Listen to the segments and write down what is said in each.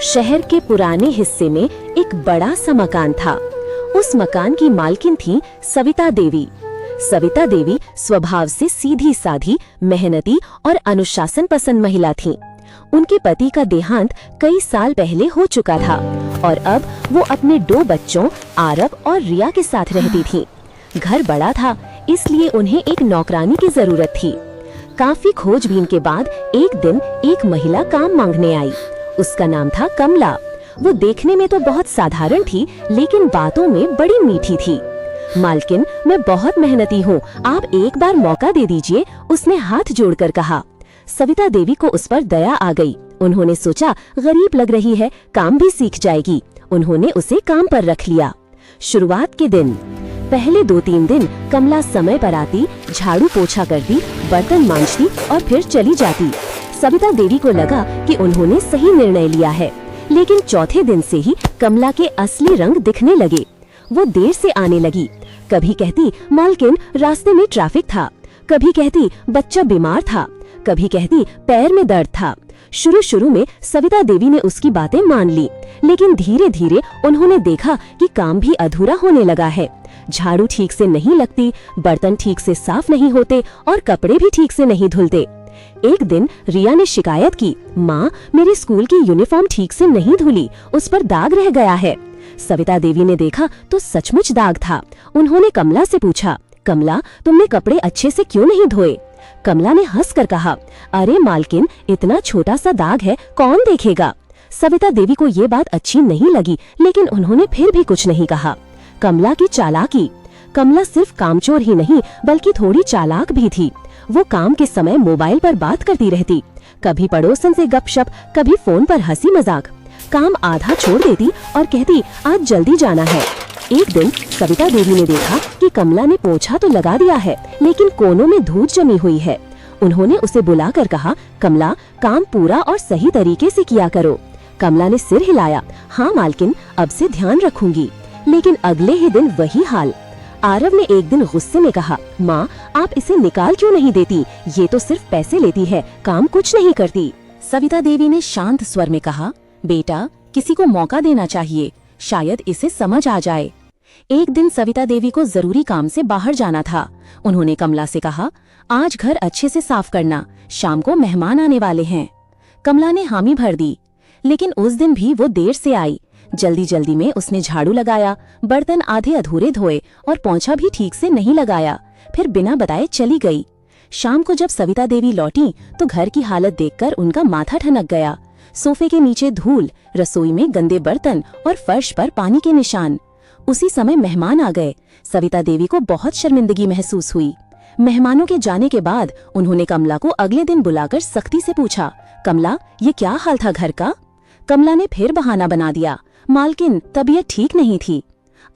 शहर के पुराने हिस्से में एक बड़ा सा मकान था। उस मकान की मालकिन थी सविता देवी। सविता देवी स्वभाव से सीधी साधी, मेहनती और अनुशासन पसंद महिला थीं। उनके पति का देहांत कई साल पहले हो चुका था और अब वो अपने 2 बच्चों आरव और रिया के साथ रहती थीं। घर बड़ा था, इसलिए उन्हें एक नौकरानी की जरूरत थी। काफी खोजबीन के बाद एक दिन एक महिला काम मांगने आई। उसका नाम था कमला। वो देखने में तो बहुत साधारण थी, लेकिन बातों में बड़ी मीठी थी। मालकिन, मैं बहुत मेहनती हूँ, आप एक बार मौका दे दीजिए, उसने हाथ जोड़कर कहा। सविता देवी को उस पर दया आ गई। उन्होंने सोचा, गरीब लग रही है, काम भी सीख जाएगी। उन्होंने उसे काम पर रख लिया। शुरुआत के दिन पहले 2-3 दिन कमला समय पर आती, झाड़ू पोछा करती, बर्तन मांजती और फिर चली जाती। सविता देवी को लगा कि उन्होंने सही निर्णय लिया है, लेकिन चौथे दिन से ही कमला के असली रंग दिखने लगे। वो देर से आने लगी। कभी कहती, मालकिन रास्ते में ट्रैफिक था, कभी कहती बच्चा बीमार था, कभी कहती पैर में दर्द था। शुरू में सविता देवी ने उसकी बातें मान ली, लेकिन धीरे धीरे उन्होंने देखा कि काम भी अधूरा होने लगा है। झाड़ू ठीक से नहीं लगती, बर्तन ठीक से साफ नहीं होते और कपड़े भी ठीक से नहीं धुलते। एक दिन रिया ने शिकायत की, माँ, मेरे स्कूल की यूनिफॉर्म ठीक से नहीं धुली, उस पर दाग रह गया है। सविता देवी ने देखा तो सचमुच दाग था। उन्होंने कमला से पूछा, कमला, तुमने कपड़े अच्छे से क्यों नहीं धोए? कमला ने हंसकर कहा, अरे मालकिन, इतना छोटा सा दाग है, कौन देखेगा? सविता देवी को ये बात अच्छी नहीं लगी, लेकिन उन्होंने फिर भी कुछ नहीं कहा। कमला की चालाकी। कमला सिर्फ कामचोर ही नहीं, बल्कि थोड़ी चालाक भी थी। वो काम के समय मोबाइल पर बात करती रहती, कभी पड़ोसन से गपशप, कभी फोन पर हंसी मजाक। काम आधा छोड़ देती और कहती, आज जल्दी जाना है। एक दिन सविता देवी ने देखा कि कमला ने पोछा तो लगा दिया है, लेकिन कोनों में धूल जमी हुई है। उन्होंने उसे बुलाकर कहा, कमला, काम पूरा और सही तरीके से किया करो। कमला ने सिर हिलाया, हाँ मालकिन, अब से ध्यान रखूंगी। लेकिन अगले ही दिन वही हाल। आरव ने एक दिन गुस्से में कहा, माँ, आप इसे निकाल क्यों नहीं देती? ये तो सिर्फ पैसे लेती है, काम कुछ नहीं करती। सविता देवी ने शांत स्वर में कहा, बेटा, किसी को मौका देना चाहिए, शायद इसे समझ आ जाए। एक दिन सविता देवी को जरूरी काम से बाहर जाना था। उन्होंने कमला से कहा, आज घर अच्छे से साफ करना, शाम को मेहमान आने वाले हैं। कमला ने हामी भर दी, लेकिन उस दिन भी वो देर से आई। जल्दी में उसने झाड़ू लगाया, बर्तन आधे अधूरे धोए और पोंछा भी ठीक से नहीं लगाया, फिर बिना बताए चली गई। शाम को जब सविता देवी लौटी तो घर की हालत देखकर उनका माथा ठनक गया। सोफे के नीचे धूल, रसोई में गंदे बर्तन और फर्श पर पानी के निशान। उसी समय मेहमान आ गए। सविता देवी को बहुत शर्मिंदगी महसूस हुई। मेहमानों के जाने के बाद उन्होंने कमला को अगले दिन बुलाकर सख्ती से पूछा, कमला, ये क्या हाल था घर का? कमला ने फिर बहाना बना दिया, मालकिन, तबीयत ठीक नहीं थी।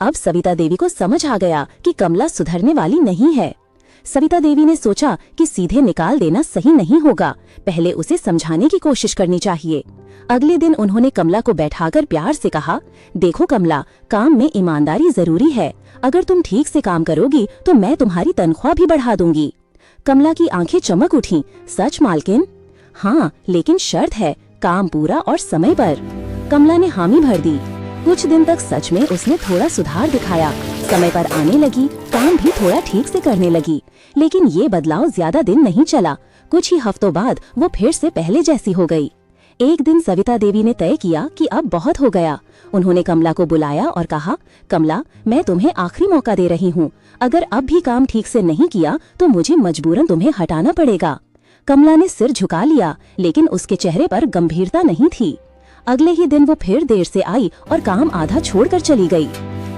अब सविता देवी को समझ आ गया कि कमला सुधरने वाली नहीं है। सविता देवी ने सोचा कि सीधे निकाल देना सही नहीं होगा, पहले उसे समझाने की कोशिश करनी चाहिए। अगले दिन उन्होंने कमला को बैठाकर प्यार से कहा, देखो कमला, काम में ईमानदारी जरूरी है। अगर तुम ठीक से काम करोगी तो मैं तुम्हारी तनख्वाह भी बढ़ा दूंगी। कमला की आंखें चमक उठी, सच मालकिन? हाँ, लेकिन शर्त है, काम पूरा और समय पर। कमला ने हामी भर दी। कुछ दिन तक सच में उसने थोड़ा सुधार दिखाया, समय पर आने लगी, काम भी थोड़ा ठीक से करने लगी। लेकिन ये बदलाव ज्यादा दिन नहीं चला। कुछ ही हफ्तों बाद वो फिर से पहले जैसी हो गई। एक दिन सविता देवी ने तय किया कि अब बहुत हो गया। उन्होंने कमला को बुलाया और कहा, कमला, मैं तुम्हें आखिरी मौका दे रही हूँ। अगर अब भी काम ठीक से नहीं किया तो मुझे मजबूरन तुम्हें हटाना पड़ेगा। कमला ने सिर झुका लिया, लेकिन उसके चेहरे पर गंभीरता नहीं थी। अगले ही दिन वो फिर देर से आई और काम आधा छोड़कर चली गई।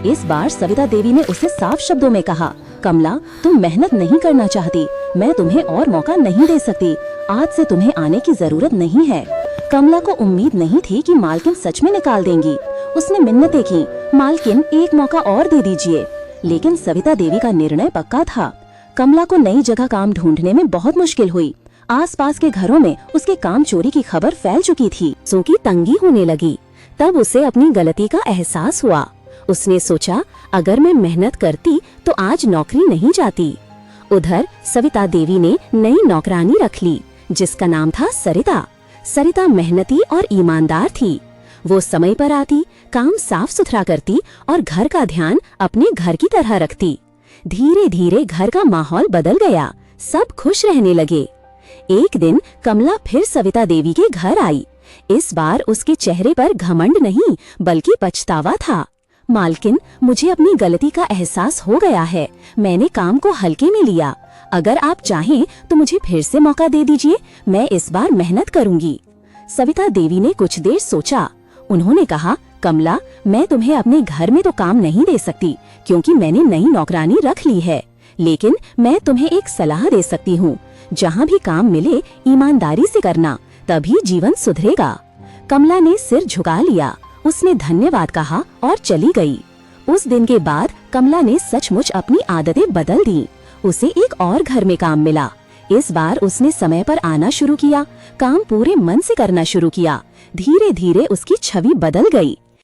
इस बार सविता देवी ने उसे साफ शब्दों में कहा, कमला, तुम मेहनत नहीं करना चाहती, मैं तुम्हें और मौका नहीं दे सकती। आज से तुम्हें आने की जरूरत नहीं है। कमला को उम्मीद नहीं थी कि मालकिन सच में निकाल देंगी। उसने मिन्नतें की, मालकिन, एक मौका और दे दीजिए। लेकिन सविता देवी का निर्णय पक्का था। कमला को नई जगह काम ढूंढने में बहुत मुश्किल हुई। आसपास के घरों में उसके काम चोरी की खबर फैल चुकी थी। पैसों की तंगी होने लगी। तब उसे अपनी गलती का एहसास हुआ। उसने सोचा, अगर मैं मेहनत करती तो आज नौकरी नहीं जाती। उधर सविता देवी ने नई नौकरानी रख ली, जिसका नाम था सरिता। सरिता मेहनती और ईमानदार थी। वो समय पर आती, काम साफ सुथरा करती और घर का ध्यान अपने घर की तरह रखती। धीरे धीरे घर का माहौल बदल गया, सब खुश रहने लगे। एक दिन कमला फिर सविता देवी के घर आई। इस बार उसके चेहरे पर घमंड नहीं बल्कि पछतावा था। मालकिन, मुझे अपनी गलती का एहसास हो गया है। मैंने काम को हल्के में लिया। अगर आप चाहें तो मुझे फिर से मौका दे दीजिए, मैं इस बार मेहनत करूंगी। सविता देवी ने कुछ देर सोचा। उन्होंने कहा, कमला, मैं तुम्हें अपने घर में तो काम नहीं दे सकती क्योंकि मैंने नई नौकरानी रख ली है, लेकिन मैं तुम्हें एक सलाह दे सकती हूँ। जहाँ भी काम मिले ईमानदारी से करना, तभी जीवन सुधरेगा। कमला ने सिर झुका लिया। उसने धन्यवाद कहा और चली गई। उस दिन के बाद कमला ने सचमुच अपनी आदतें बदल दी। उसे एक और घर में काम मिला। इस बार उसने समय पर आना शुरू किया, काम पूरे मन से करना शुरू किया। धीरे धीरे उसकी छवि बदल गई।